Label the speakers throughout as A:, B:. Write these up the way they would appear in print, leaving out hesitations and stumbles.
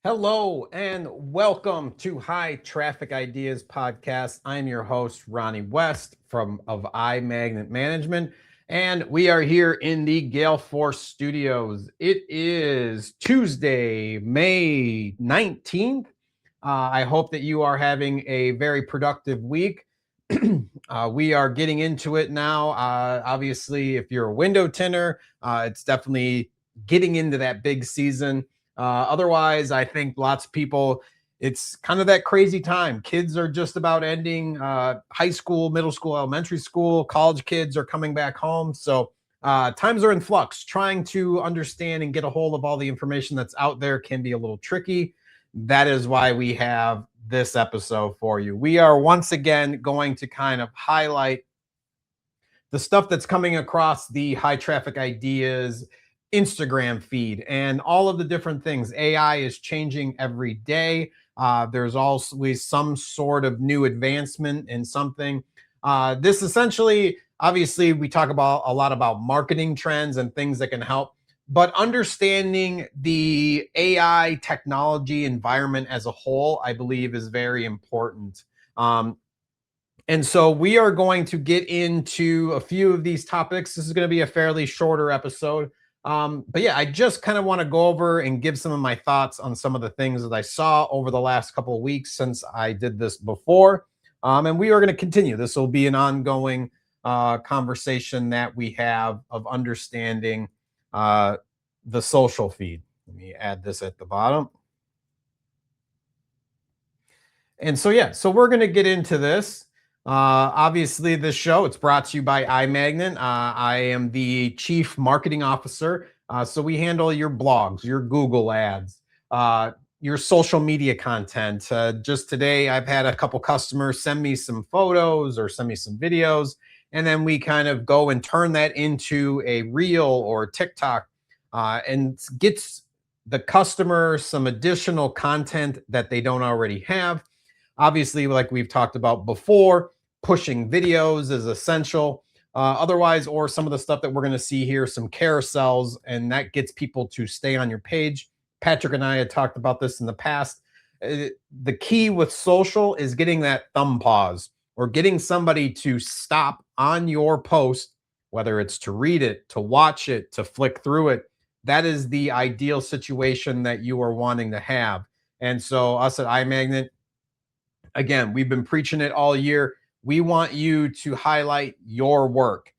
A: Hello and welcome to High Traffic Ideas Podcast. I'm your host, Ronnie West of iMagnet Management, and we are here in the Gale Force Studios. It is Tuesday, May 19th. I hope that you are having a very productive week. We are getting into it now. Obviously, if you're a window tinner, it's definitely getting into that big season. Otherwise, I think lots of people, it's kind of that crazy time. Kids are just about ending high school, middle school, elementary school. College kids are coming back home. So times are in flux. Trying to understand and get a hold of all the information that's out there can be a little tricky. That is why we have this episode for you. We are once again going to kind of highlight the stuff that's coming across the High Traffic Ideas Instagram feed and all of the different things. AI is changing every day. There's always some sort of new advancement in something. This essentially, obviously, we talk about a lot about marketing trends and things that can help, but understanding the AI technology environment as a whole, I believe, is very important. And so we are going to get into a few of these topics. This is going to be a fairly shorter episode. But yeah, I just kind of want to go over and give some of my thoughts on some of the things that I saw over the last couple of weeks since I did this before. And we are going to continue. This will be an ongoing conversation that we have of understanding the social feed. Let me add this at the bottom. And so, yeah, so we're going to get into this. Obviously, this show, it's brought to you by iMagnet. I am the chief marketing officer. So we handle your blogs, your Google ads, your social media content. Just today, I've had a couple customers send me some photos or send me some videos, and then we kind of go and turn that into a reel or TikTok and gets the customer some additional content that they don't already have. Obviously, like we've talked about before, pushing videos is essential. Otherwise, or some of the stuff that we're going to see here, some carousels, and that gets people to stay on your page. Patrick and I had talked about this in the past. The key with social is getting that thumb pause or getting somebody to stop on your post, whether it's to read it, to watch it, to flick through it. That is the ideal situation that you are wanting to have. And so us at iMagnet, again, we've been preaching it all year. We want you to highlight your work.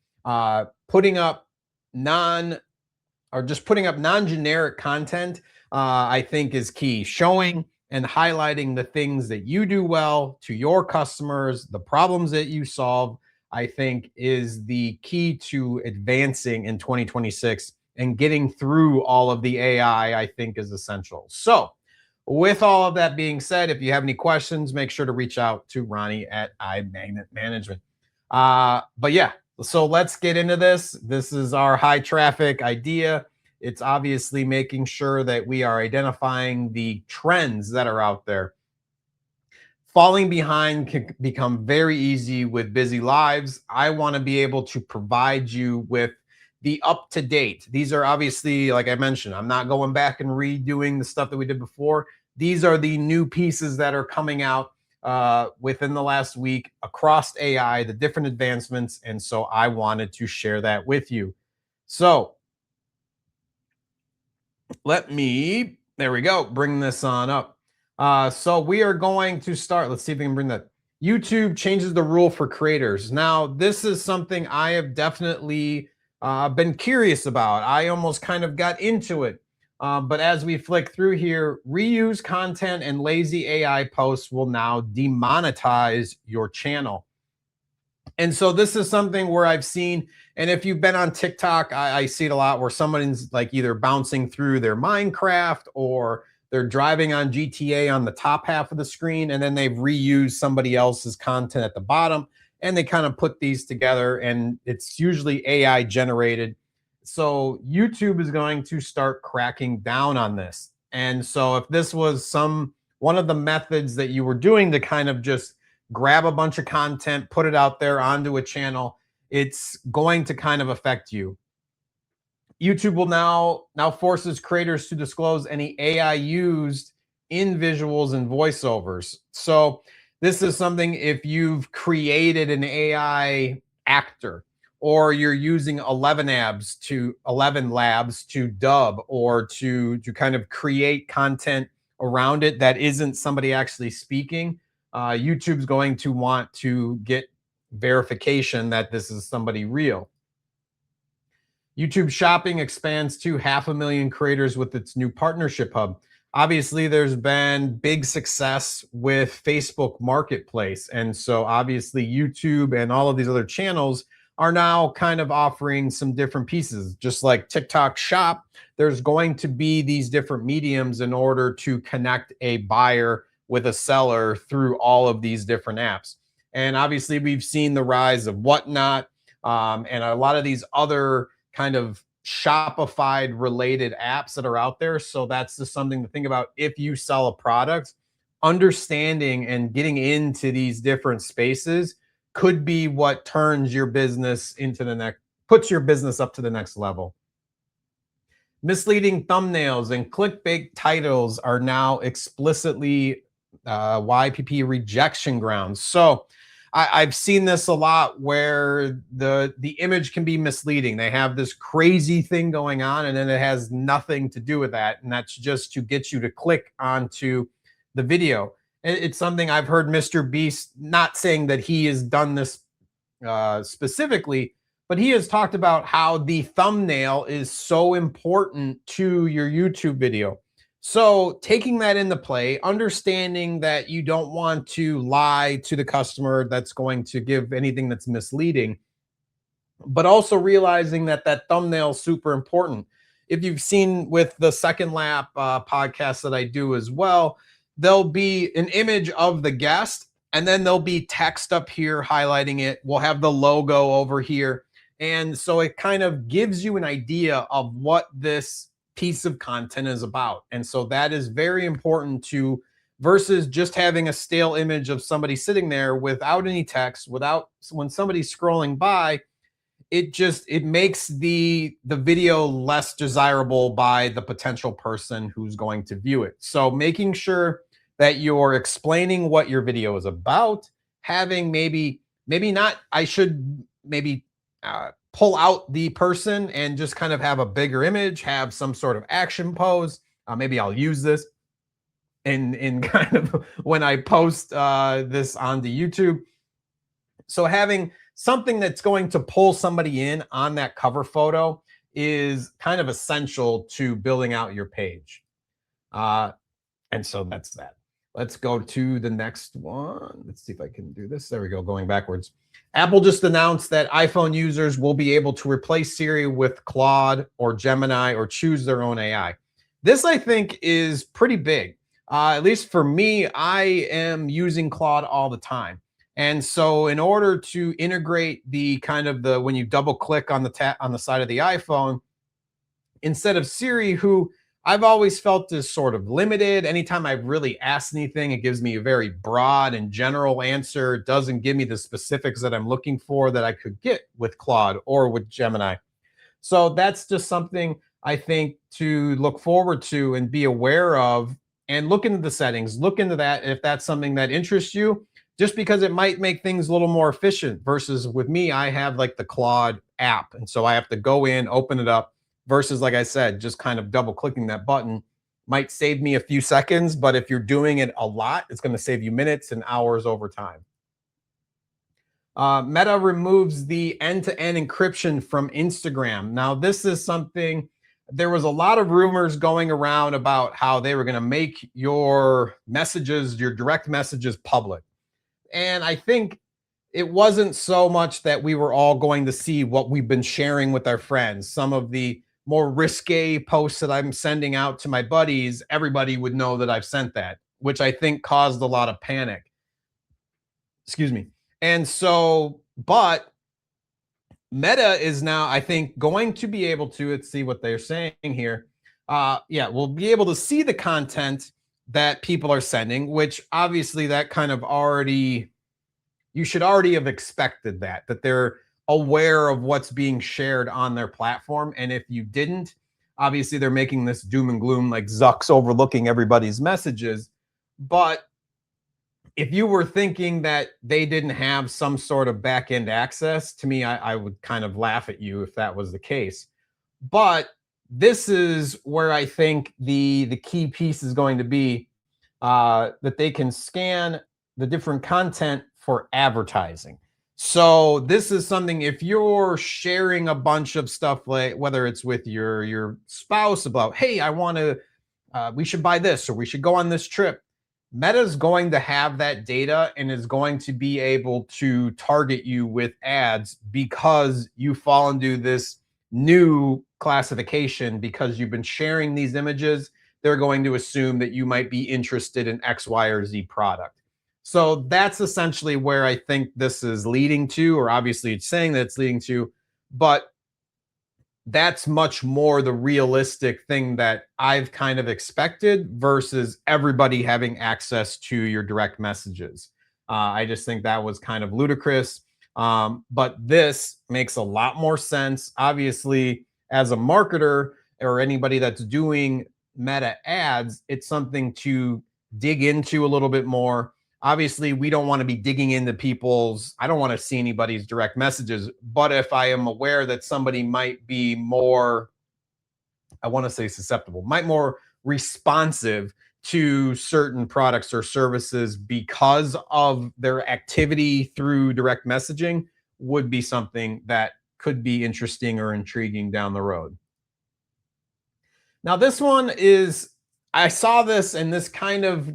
A: Putting up non-generic content, I think is key. Showing and highlighting the things that you do well to your customers, the problems that you solve, I think is the key to advancing in 2026 and getting through all of the AI, I think is essential. So, with all of that being said, if you have any questions, make sure to reach out to Ronnie at iMagnet Management. But yeah, so let's get into this. This is our high traffic idea. It's obviously making sure that we are identifying the trends that are out there. Falling behind can become very easy with busy lives. I want to be able to provide you with the up to date. These are obviously, like I mentioned, I'm not going back and redoing the stuff that we did before. These are the new pieces that are coming out within the last week across AI, the different advancements. And so I wanted to share that with you. So there we go, bring this on up. So we are going to start. Let's see if we can bring that. YouTube changes the rule for creators. Now, this is something I have definitely been curious about. I almost kind of got into it. But as we flick through here, reuse content and lazy AI posts will now demonetize your channel. And so this is something where I've seen, and if you've been on TikTok, I see it a lot where someone's like either bouncing through their Minecraft or they're driving on GTA on the top half of the screen, and then they've reused somebody else's content at the bottom, and they kind of put these together, and it's usually AI generated. So YouTube is going to start cracking down on this. And so if this was one of the methods that you were doing to kind of just grab a bunch of content, put it out there onto a channel, it's going to kind of affect you. YouTube will now forces creators to disclose any AI used in visuals and voiceovers. So this is something if you've created an AI actor, or you're using 11 labs to dub or to kind of create content around it that isn't somebody actually speaking, YouTube's going to want to get verification that this is somebody real. YouTube Shopping expands to 500,000 creators with its new partnership hub. Obviously, there's been big success with Facebook Marketplace. And so, obviously, YouTube and all of these other channels are now kind of offering some different pieces. Just like TikTok Shop, there's going to be these different mediums in order to connect a buyer with a seller through all of these different apps. And obviously, we've seen the rise of Whatnot and a lot of these other kind of Shopify related apps that are out there. So that's just something to think about if you sell a product. Understanding and getting into these different spaces could be what turns your business into the next, puts your business up to the next level. Misleading thumbnails and clickbait titles are now explicitly YPP rejection grounds. So I've seen this a lot where the image can be misleading. They have this crazy thing going on, and then it has nothing to do with that, and that's just to get you to click onto the video. It's something I've heard Mr. Beast, not saying that he has done this specifically, but he has talked about how the thumbnail is so important to your YouTube video. So taking that into play, understanding that you don't want to lie to the customer that's going to give anything that's misleading, but also realizing that that thumbnail is super important. If you've seen with the Second Lap podcast that I do as well, there'll be an image of the guest, and then there'll be text up here highlighting it. We'll have the logo over here. And so it kind of gives you an idea of what this piece of content is about. And so that is very important to, versus just having a stale image of somebody sitting there without any text, without, when somebody's scrolling by, it makes the video less desirable by the potential person who's going to view it. So making sure that you're explaining what your video is about, having maybe not, I should maybe pull out the person and just kind of have a bigger image, have some sort of action pose. Maybe I'll use this in kind of when I post this onto YouTube. So having something that's going to pull somebody in on that cover photo is kind of essential to building out your page. And so that's that. Let's go to the next one. Let's see if I can do this. There we go, going backwards. Apple just announced that iPhone users will be able to replace Siri with Claude or Gemini or choose their own AI. This, I think, is pretty big. At least for me, I am using Claude all the time. And so in order to integrate the kind of the, when you double click on the side of the iPhone, instead of Siri, who I've always felt is sort of limited. Anytime I've really asked anything, it gives me a very broad and general answer. It doesn't give me the specifics that I'm looking for that I could get with Claude or with Gemini. So that's just something I think to look forward to and be aware of, and look into the settings, look into that if that's something that interests you, just because it might make things a little more efficient versus with me, I have like the Claude app. And so I have to go in, open it up, versus, like I said, just kind of double clicking that button might save me a few seconds. But if you're doing it a lot, it's going to save you minutes and hours over time. Meta removes the end-to-end encryption from Instagram. Now, this is something, there was a lot of rumors going around about how they were going to make your messages, your direct messages, public. And I think it wasn't so much that we were all going to see what we've been sharing with our friends. Some of the more risque posts that I'm sending out to my buddies, everybody would know that I've sent that, which I think caused a lot of panic. Excuse me. And so, but Meta is now, I think, going to be able to, let's see what they're saying here. Yeah, we'll be able to see the content that people are sending, which obviously that kind of already, you should already have expected that they're aware of what's being shared on their platform. And if you didn't, Obviously, they're making this doom and gloom like Zuck's overlooking everybody's messages. But if you were thinking that they didn't have some sort of back end access, to me, I would kind of laugh at you if that was the case. But this is where I think the key piece is going to be, that they can scan the different content for advertising. So this is something, if you're sharing a bunch of stuff, like whether it's with your spouse about, hey, I want to, we should buy this or we should go on this trip. Meta's going to have that data and is going to be able to target you with ads because you fall into this new classification because you've been sharing these images. They're going to assume that you might be interested in X, Y, or Z product. So that's essentially where I think this is leading to, or obviously it's saying that it's leading to, but that's much more the realistic thing that I've kind of expected versus everybody having access to your direct messages. I just think that was kind of ludicrous. But this makes a lot more sense. Obviously, as a marketer or anybody that's doing meta ads, it's something to dig into a little bit more. Obviously, we don't want to be digging into people's, I don't want to see anybody's direct messages. But if I am aware that somebody might be more, I want to say susceptible, might more responsive to certain products or services because of their activity through direct messaging, would be something that could be interesting or intriguing down the road. Now, this one is, I saw this and this kind of,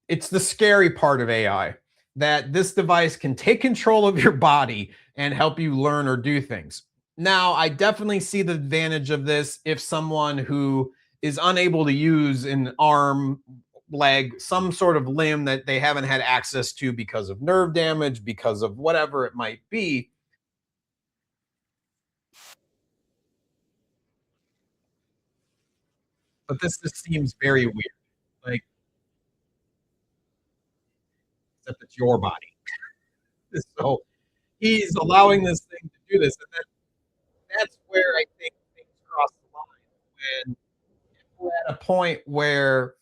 A: it's the scary part of AI, that this device can take control of your body and help you learn or do things. Now, I definitely see the advantage of this if someone who is unable to use an arm, leg, some sort of limb that they haven't had access to because of nerve damage, because of whatever it might be. But this just seems very weird. Like, except it's your body. So he's allowing this thing to do this. And that's where I think things cross the line. When we're at a point where,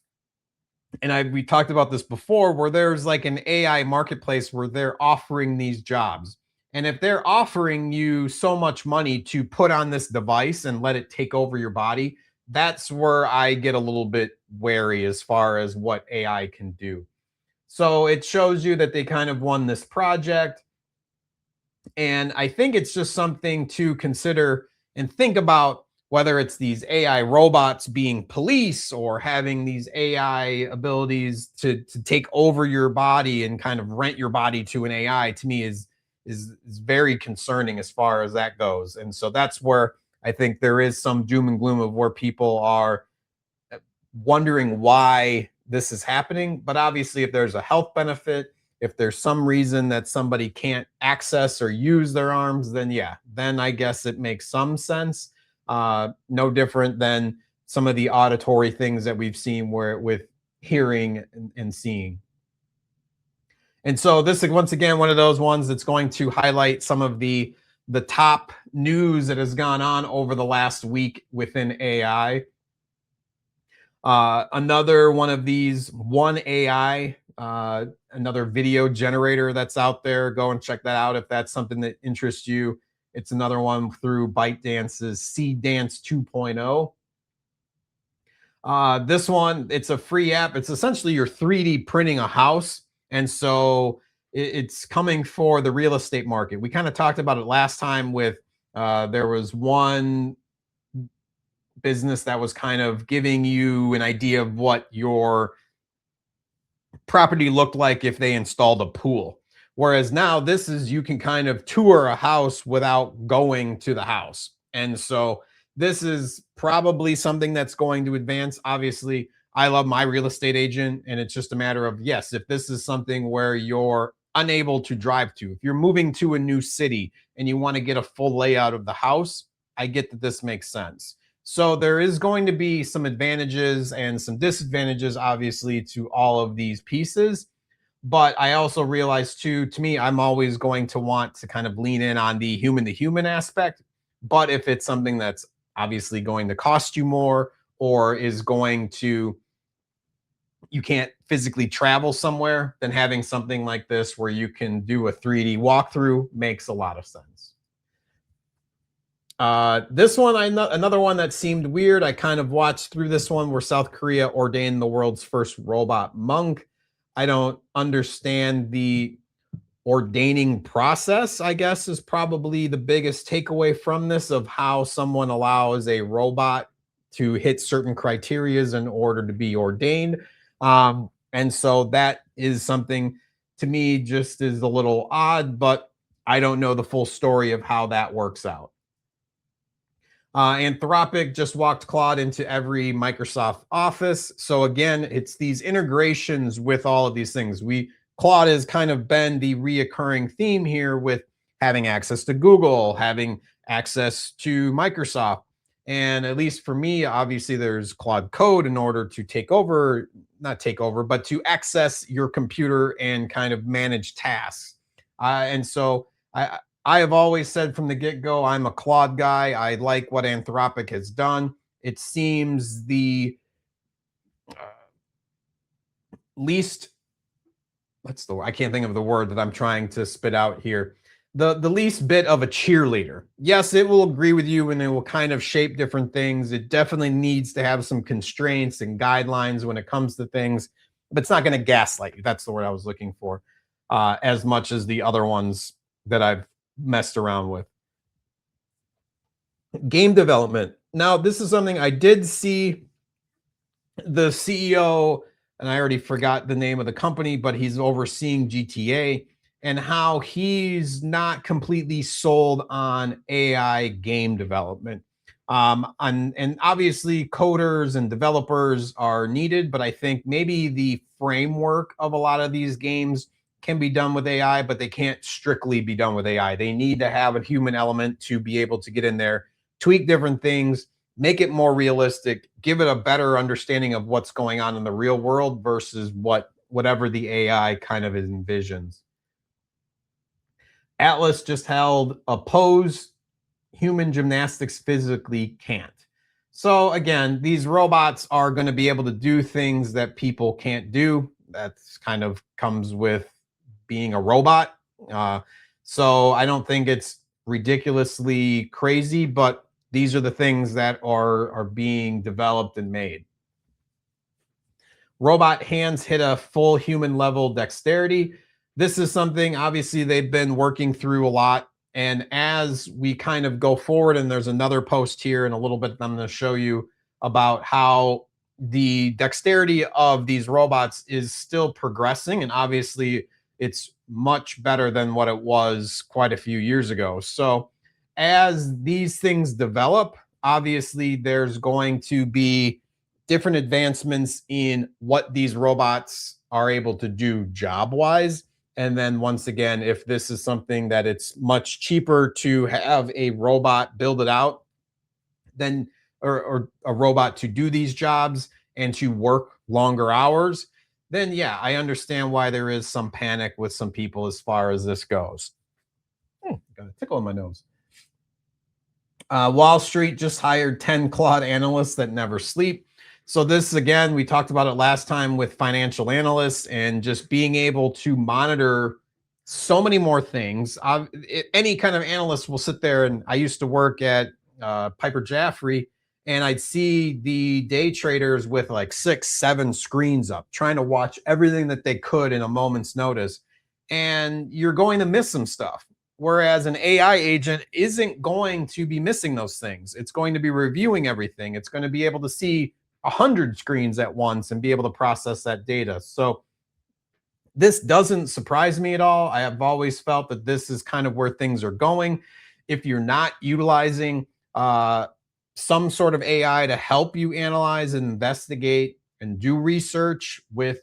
A: and we talked about this before, where there's like an AI marketplace where they're offering these jobs. And if they're offering you so much money to put on this device and let it take over your body, that's where I get a little bit wary as far as what AI can do. So it shows you that they kind of won this project. And I think it's just something to consider and think about, whether it's these AI robots being police or having these AI abilities to take over your body and kind of rent your body to an AI, to me is very concerning as far as that goes. And so that's where I think there is some doom and gloom of where people are wondering why this is happening. But obviously, if there's a health benefit, if there's some reason that somebody can't access or use their arms, then yeah, then I guess it makes some sense. No different than some of the auditory things that we've seen where with hearing and seeing. And so this is once again one of those ones that's going to highlight some of the top news that has gone on over the last week within AI. Another one of these, One AI, another video generator that's out there. Go and check that out if that's something that interests you. It's another one through ByteDance's C Dance 2.0. This one, it's a free app. It's essentially you're 3D printing a house. And so it's coming for the real estate market. We kind of talked about it last time with, there was one business that was kind of giving you an idea of what your property looked like if they installed a pool. Whereas now this is, you can kind of tour a house without going to the house. And so this is probably something that's going to advance. Obviously, I love my real estate agent, and it's just a matter of, yes, if this is something where you're unable to drive to, if you're moving to a new city and you want to get a full layout of the house, I get that this makes sense. So there is going to be some advantages and some disadvantages, obviously, to all of these pieces. But I also realize too, to me, I'm always going to want to kind of lean in on the human to human aspect. But if it's something that's obviously going to cost you more, or is going to, you can't physically travel somewhere, then having something like this where you can do a 3D walkthrough makes a lot of sense. This one, another one that seemed weird. I kind of watched through this one where South Korea ordained the world's first robot monk. I don't understand the ordaining process, I guess, is probably the biggest takeaway from this, of how someone allows a robot to hit certain criterias in order to be ordained. And so that is something, to me, just is a little odd, but I don't know the full story of how that works out. Anthropic just walked Claude into every Microsoft Office. So again, it's these integrations with all of these things. Claude has kind of been the reoccurring theme here, with having access to Google, having access to Microsoft. And at least for me, obviously there's Claude Code in order to not take over, but to access your computer and kind of manage tasks. And so I have always said from the get-go, I'm a Claude guy. I like what Anthropic has done. It seems the least, I can't think of the word that I'm trying to spit out here. The least bit of a cheerleader. Yes, it will agree with you and it will kind of shape different things. It definitely needs to have some constraints and guidelines when it comes to things, but it's not going to gaslight you. That's the word I was looking for, as much as the other ones that I've messed around with. Game development. Now, this is something I did see the CEO, and I already forgot the name of the company, but he's overseeing GTA, and how he's not completely sold on AI game development. And obviously coders and developers are needed, but I think maybe the framework of a lot of these games can be done with AI, but they can't strictly be done with AI. They need to have a human element to be able to get in there, tweak different things, make it more realistic, give it a better understanding of what's going on in the real world versus whatever the AI kind of envisions. Atlas just held a pose human gymnastics physically can't. So again, these robots are going to be able to do things that people can't do. That's kind of comes with being a robot. So I don't think it's ridiculously crazy, but these are the things that are being developed and made. Robot hands hit a full human level dexterity. This is something obviously they've been working through a lot. And as we kind of go forward, and there's another post here in a little bit that I'm going to show you about how the dexterity of these robots is still progressing. And obviously it's much better than what it was quite a few years ago. So as these things develop, obviously there's going to be different advancements in what these robots are able to do job wise. And then once again, if this is something that it's much cheaper to have a robot build it out than or a robot to do these jobs and to work longer hours, then yeah, I understand why there is some panic with some people as far as this goes. Got a tickle in my nose. Wall Street just hired 10 Claude analysts that never sleep. So this, again, we talked about it last time with financial analysts and just being able to monitor so many more things. Any kind of analyst will sit there, and I used to work at Piper Jaffray, and I'd see the day traders with like 6, 7 screens up, trying to watch everything that they could in a moment's notice. And you're going to miss some stuff. Whereas an AI agent isn't going to be missing those things. It's going to be reviewing everything. It's going to be able to see 100 screens at once and be able to process that data. So this doesn't surprise me at all. I have always felt that this is kind of where things are going. If you're not utilizing some sort of AI to help you analyze and investigate and do research with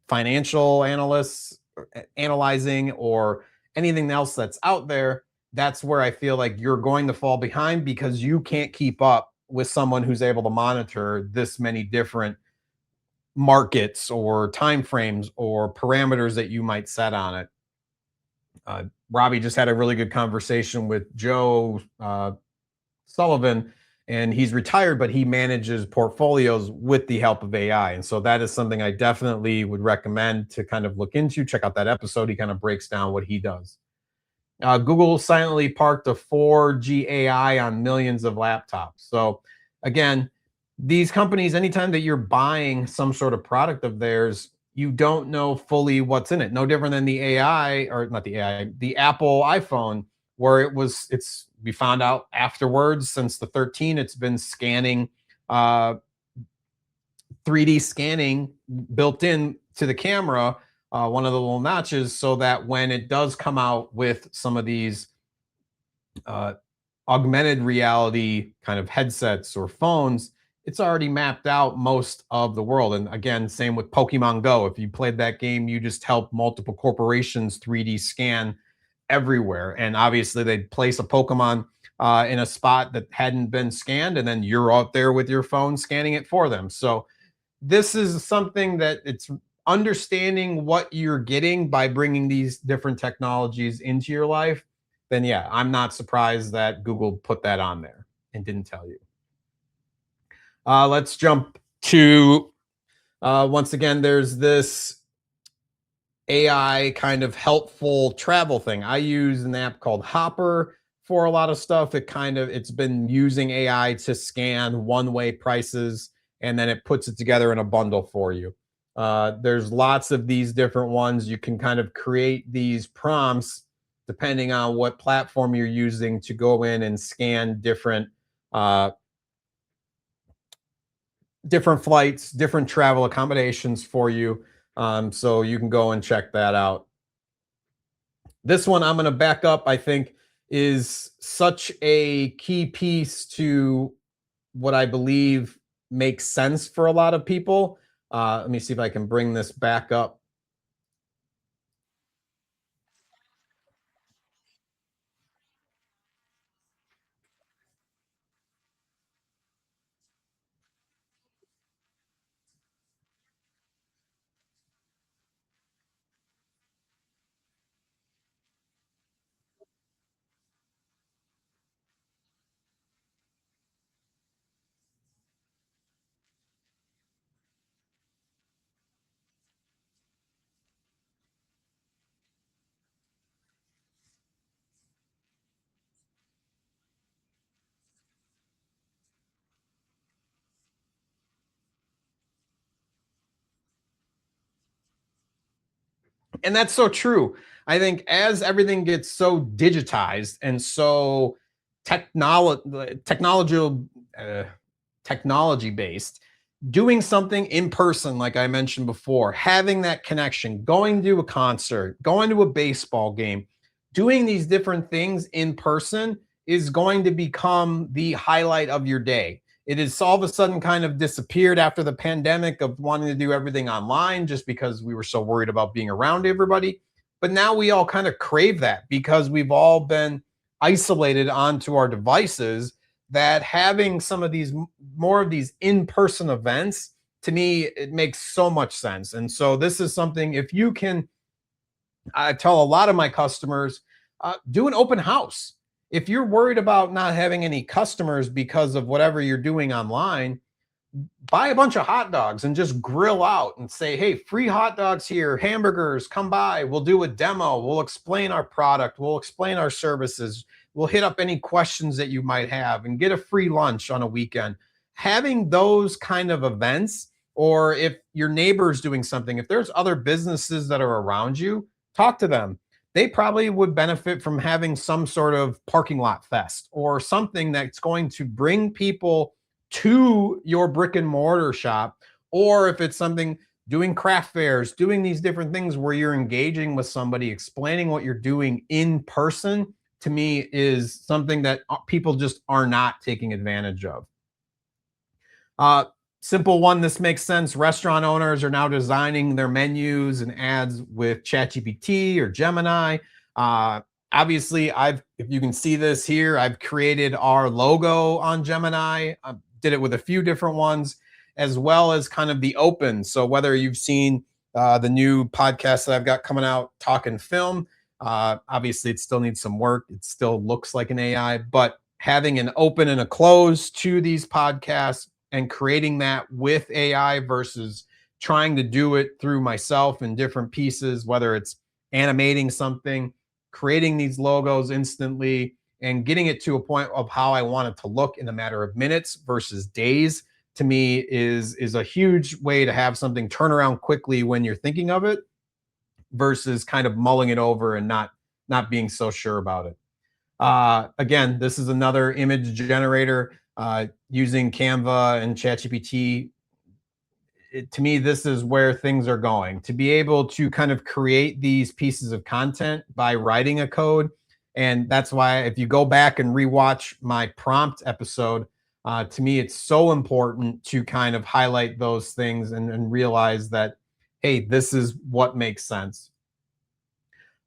A: financial analysts analyzing or anything else that's out there, that's where I feel like you're going to fall behind, because you can't keep up with someone who's able to monitor this many different markets or time frames or parameters that you might set on it. Robbie just had a really good conversation with Joe Sullivan, and he's retired, but he manages portfolios with the help of AI. And so that is something I definitely would recommend to kind of look into. Check out that episode. He kind of breaks down what he does. Google silently parked a 4G AI on millions of laptops. So, again, these companies, anytime that you're buying some sort of product of theirs, you don't know fully what's in it. No different than the AI, or not the AI, the Apple iPhone, where we found out afterwards, since the 13, it's been scanning, uh, 3D scanning built in to the camera, one of the little notches, so that when it does come out with some of these uh, augmented reality kind of headsets or phones, it's already mapped out most of the world. And again, same with Pokemon Go. If you played that game, you just helped multiple corporations 3D scan everywhere. And obviously, they'd place a Pokemon in a spot that hadn't been scanned, and then you're out there with your phone scanning it for them. So this is something that it's understanding what you're getting by bringing these different technologies into your life. Then yeah, I'm not surprised that Google put that on there and didn't tell you. Let's jump to once again, there's this AI kind of helpful travel thing. I use an app called Hopper for a lot of stuff. It's been using AI to scan one-way prices, and then it puts it together in a bundle for you. There's lots of these different ones. You can kind of create these prompts depending on what platform you're using to go in and scan uh, different flights, different travel accommodations for you. So you can go and check that out. This one I'm going to back up, I think, is such a key piece to what I believe makes sense for a lot of people. Let me see if I can bring this back up. And that's so true. I think as everything gets so digitized and so technology uh, technology based, doing something in person, like I mentioned before, having that connection, going to a concert, going to a baseball game, doing these different things in person is going to become the highlight of your day. It is all of a sudden kind of disappeared after the pandemic of wanting to do everything online just because we were so worried about being around everybody. But now we all kind of crave that because we've all been isolated onto our devices, that having some of these more of these in-person events, to me it makes so much sense. And so this is something, if you can, I tell a lot of my customers, do an open house. If you're worried about not having any customers because of whatever you're doing online, buy a bunch of hot dogs and just grill out and say, hey, free hot dogs here, hamburgers, come by. We'll do a demo. We'll explain our product. We'll explain our services. We'll hit up any questions that you might have and get a free lunch on a weekend. Having those kind of events, or if your neighbor's doing something, if there's other businesses that are around you, talk to them. They probably would benefit from having some sort of parking lot fest or something that's going to bring people to your brick and mortar shop. Or if it's something, doing craft fairs, doing these different things where you're engaging with somebody, explaining what you're doing in person, to me is something that people just are not taking advantage of. Uh, Simple one, this makes sense. Restaurant owners are now designing their menus and ads with ChatGPT or Gemini. Obviously, if you can see this here, I've created our logo on Gemini. I did it with a few different ones, as well as kind of the open. So whether you've seen the new podcast that I've got coming out, Talk and Film, obviously it still needs some work. It still looks like an AI, but having an open and a close to these podcasts and creating that with AI versus trying to do it through myself in different pieces, whether it's animating something, creating these logos instantly, and getting it to a point of how I want it to look in a matter of minutes versus days, to me is a huge way to have something turn around quickly when you're thinking of it versus kind of mulling it over and not being so sure about it. Again, this is another image generator using Canva and ChatGPT. To me, this is where things are going. To be able to kind of create these pieces of content by writing a code. And that's why if you go back and rewatch my prompt episode, to me, it's so important to kind of highlight those things and realize that, hey, this is what makes sense.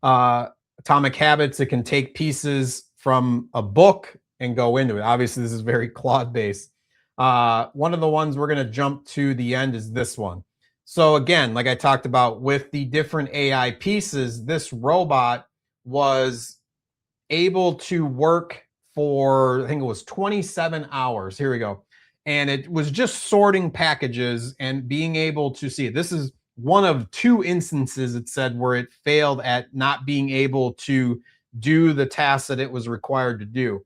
A: Atomic Habits, it can take pieces from a book and go into it. Obviously, this is very Claude based. One of the ones we're going to jump to the end is this one. So again, like I talked about with the different AI pieces, this robot was able to work for, I think it was 27 hours. Here we go. And it was just sorting packages and being able to see it. This is one of two instances it said where it failed at not being able to do the tasks that it was required to do.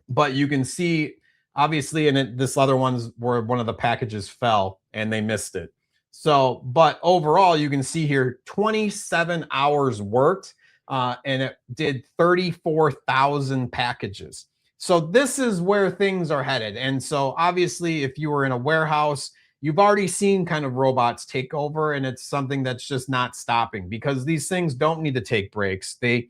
A: But you can see, obviously, in this other one's where one of the packages fell and they missed it. So, but overall, you can see here 27 hours worked and it did 34,000 packages. So this is where things are headed. And so obviously, if you were in a warehouse, you've already seen kind of robots take over, and it's something that's just not stopping because these things don't need to take breaks. They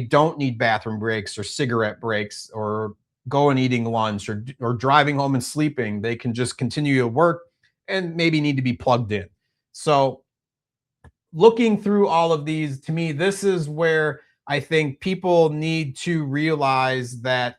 A: don't need bathroom breaks or cigarette breaks or go and eating lunch or driving home and sleeping. They can just continue to work and maybe need to be plugged in. So looking through all of these, to me, this is where I think people need to realize that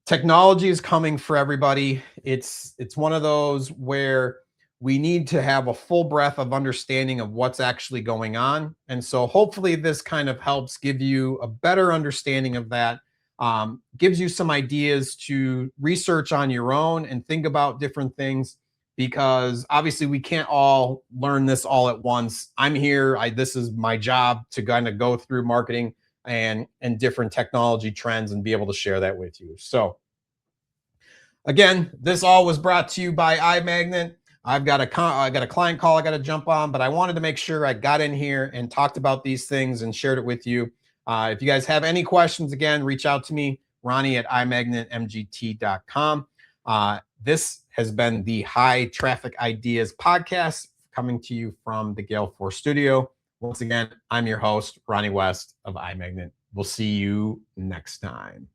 A: technology is coming for everybody. It's one of those where we need to have a full breadth of understanding of what's actually going on. And so hopefully this kind of helps give you a better understanding of that, gives you some ideas to research on your own and think about different things, because obviously we can't all learn this all at once. I'm here. This is my job to kind of go through marketing and different technology trends and be able to share that with you. So again, this all was brought to you by iMagnet. I got a client call I got to jump on, but I wanted to make sure I got in here and talked about these things and shared it with you. If you guys have any questions, again, reach out to me, Ronnie at imagnetmgt.com. This has been the High Traffic Ideas podcast coming to you from the Gale Force studio. Once again, I'm your host, Ronnie West of iMagnet. We'll see you next time.